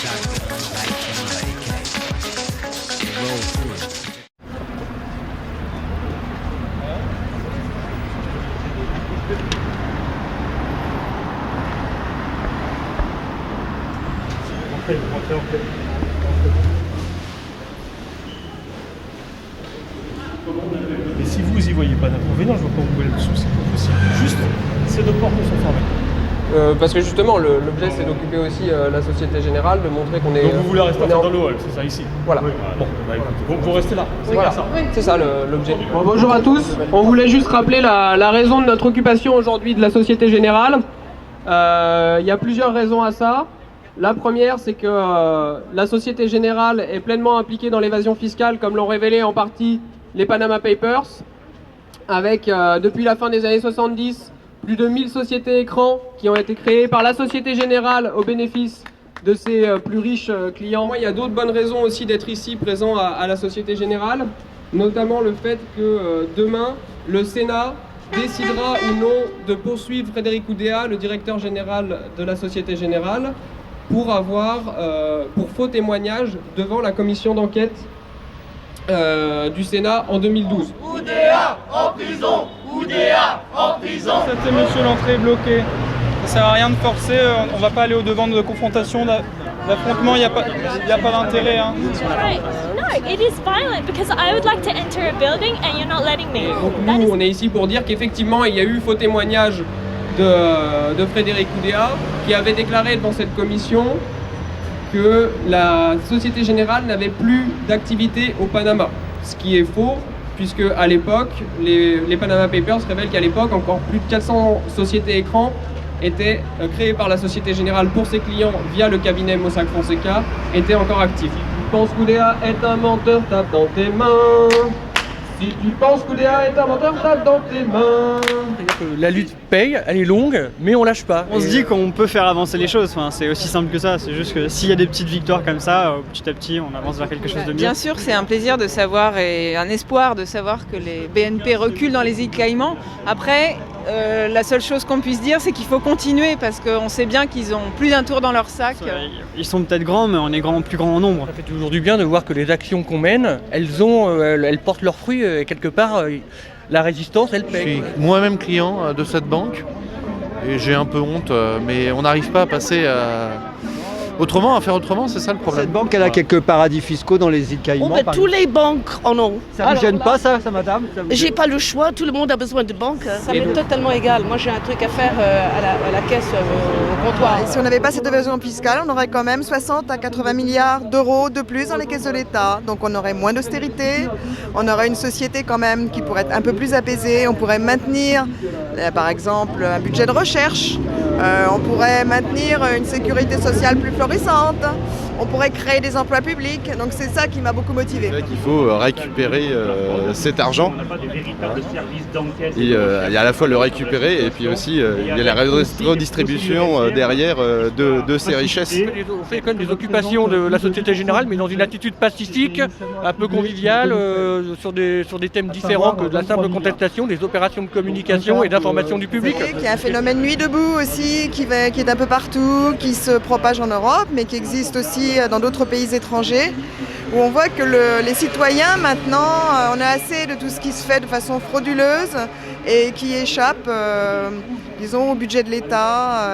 Et si vous y voyez pas d'inconvénient, je vois pas où est le souci. Juste, ces deux portes sont fermées. Parce que justement, l'objet c'est d'occuper aussi la Société Générale, de montrer qu'on est... Donc vous voulez rester dans le hall, c'est ça ici? Voilà. Bon, bah écoutez, vous restez là. Voilà, c'est ça l'objet. Bon, bonjour à tous, on voulait juste rappeler la raison de notre occupation aujourd'hui de la Société Générale. Il y a plusieurs raisons à ça. La première, c'est que la Société Générale est pleinement impliquée dans l'évasion fiscale, comme l'ont révélé en partie les Panama Papers, avec depuis la fin des années 70, plus de 1000 sociétés écrans qui ont été créées par la Société Générale au bénéfice de ses plus riches clients. Il y a d'autres bonnes raisons aussi d'être ici présent à la Société Générale, notamment le fait que demain, le Sénat décidera ou non de poursuivre Frédéric Oudéa, le directeur général de la Société Générale, pour faux témoignage devant la commission d'enquête du Sénat en 2012. Oudéa en prison! Oudéa en prison! C'était monsieur, l'entrée est bloquée. Ça sert à rien de forcer, on va pas aller au devant de confrontation, d'affrontement, il n'y a pas d'intérêt. Hein. Right. No, it is violent because I would like to enter a building and you're not letting me. Donc nous, on est ici pour dire qu'effectivement, il y a eu faux témoignage de Frédéric Oudéa, qui avait déclaré devant cette commission que la Société Générale n'avait plus d'activité au Panama. Ce qui est faux, puisque à l'époque, les Panama Papers révèlent qu'à l'époque, encore plus de 400 sociétés écrans étaient créées par la Société Générale pour ses clients via le cabinet Mossack Fonseca, étaient encore actifs. Si tu penses qu'Oudéa est un menteur, tape dans tes mains. Si tu penses qu'Oudéa est un menteur, tape dans tes mains. C'est-à-dire que la lutte paye, elle est longue, mais on lâche pas. On se dit qu'on peut faire avancer les choses, enfin, c'est aussi simple que ça, c'est juste que s'il y a des petites victoires comme ça, petit à petit on avance vers quelque chose de mieux. Bien sûr, c'est un plaisir de savoir et un espoir de savoir que les BNP reculent dans les îles Caïmans. Après, la seule chose qu'on puisse dire, c'est qu'il faut continuer parce qu'on sait bien qu'ils ont plus d'un tour dans leur sac. Ils sont peut-être grands, mais on est plus grands en nombre. Ça fait toujours du bien de voir que les actions qu'on mène, elles portent leurs fruits et quelque part la résistance, elle paye. Je suis moi-même client de cette banque et j'ai un peu honte, mais on n'arrive pas à passer autrement, à faire autrement, c'est ça le problème. Cette banque, elle a quelques paradis fiscaux dans les îles Caïmans. Tous les banques en ont. Ça ne vous gêne pas ça madame? J'ai pas le choix, tout le monde a besoin de banque. Ça m'est totalement égal. Moi j'ai un truc à faire à la caisse, au comptoir. Et si on n'avait pas cette évasion fiscale, on aurait quand même 60 à 80 milliards d'euros de plus dans les caisses de l'État. Donc on aurait moins d'austérité, on aurait une société quand même qui pourrait être un peu plus apaisée, on pourrait maintenir par exemple un budget de recherche, on pourrait maintenir une sécurité sociale plus florissante, on pourrait créer des emplois publics, donc c'est ça qui m'a beaucoup motivée. C'est vrai qu'il faut récupérer cet argent, il y a à la fois le récupérer et puis aussi il y a la redistribution derrière de ces richesses. On fait quand même des occupations de la Société Générale, mais dans une attitude pacifique, un peu conviviale, sur des thèmes différents que de la simple contestation, des opérations de communication et d'information du public. Il y a un phénomène nuit debout aussi qui est un peu partout, qui se propage en Europe, mais qui existe aussi dans d'autres pays étrangers, où on voit que les citoyens maintenant, on a assez de tout ce qui se fait de façon frauduleuse et qui échappe, disons, au budget de l'État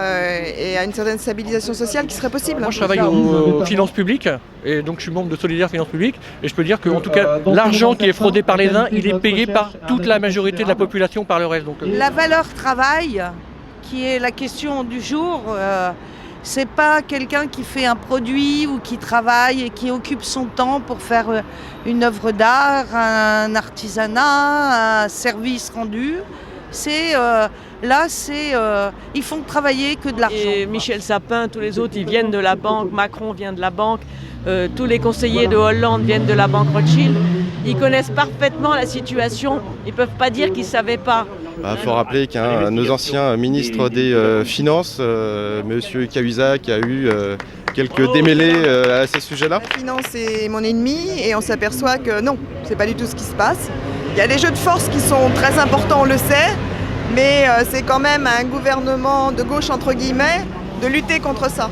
et à une certaine stabilisation sociale qui serait possible. Moi je travaille aux finances publiques et donc je suis membre de Solidaire Finances Publiques et je peux dire que en tout cas l'argent qui est fraudé par les uns, il est payé par toute la majorité de la population par le reste. Donc, La valeur travail, qui est la question du jour, c'est pas quelqu'un qui fait un produit ou qui travaille et qui occupe son temps pour faire une œuvre d'art, un artisanat, un service rendu. Ils font travailler que de l'argent. Et Michel Sapin, tous les autres, ils viennent de la banque. Macron vient de la banque. Tous les conseillers de Hollande viennent de la banque Rothschild. Ils connaissent parfaitement la situation. Ils ne peuvent pas dire qu'ils ne savaient pas. Il faut rappeler qu'un nos anciens ministres des Finances, M. Cahuzac, a eu quelques démêlés à ces sujets-là. La finance est mon ennemi et on s'aperçoit que non, c'est pas du tout ce qui se passe. Il y a des jeux de force qui sont très importants, on le sait, mais c'est quand même à un gouvernement de gauche, entre guillemets, de lutter contre ça.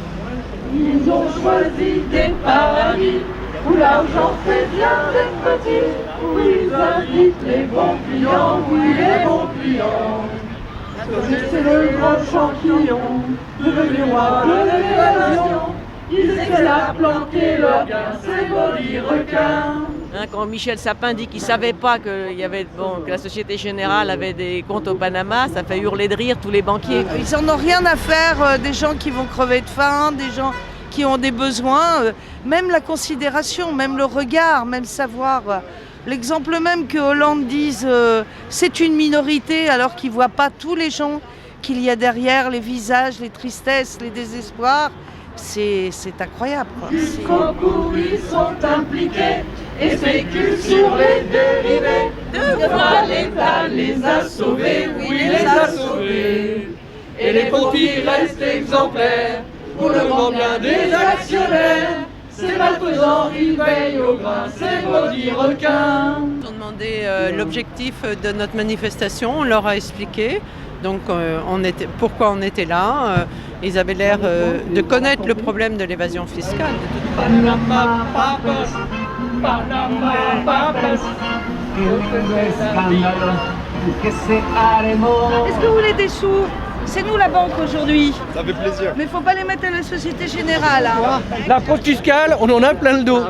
Ils ont choisi des paradis où l'argent fait bien des petits, où ils invitent les bons clients, oui les bons clients. C'est le grand champignon, devenu roi de l'évasion. Ils essaient à planquer leur gain, ces maudits requins. Quand Michel Sapin dit qu'il ne savait pas que la Société Générale avait des comptes au Panama, ça fait hurler de rire tous les banquiers. Ils n'en ont rien à faire des gens qui vont crever de faim, des gens qui ont des besoins, même la considération, même le regard, même savoir. L'exemple même que Hollande dise c'est une minorité alors qu'il ne voit pas tous les gens qu'il y a derrière, les visages, les tristesses, les désespoirs, c'est incroyable. Jusqu'au bout, ils sont impliqués et spéculent sur les dérivés. Deux fois l'État les a sauvés, oui, il les a sauvés. Et les profits restent exemplaires pour le grand bien des actionnaires. Ces malfaisants, ils veillent au grain, ces maudits requins. Ils ont demandé l'objectif de notre manifestation, on leur a expliqué donc, pourquoi on était là. Ils avaient l'air de connaître le problème de l'évasion fiscale. Est-ce que vous voulez des sous? C'est nous la banque aujourd'hui. Ça fait plaisir. Mais il ne faut pas les mettre à la Société Générale. Hein. La fraude fiscale, on en a plein le dos.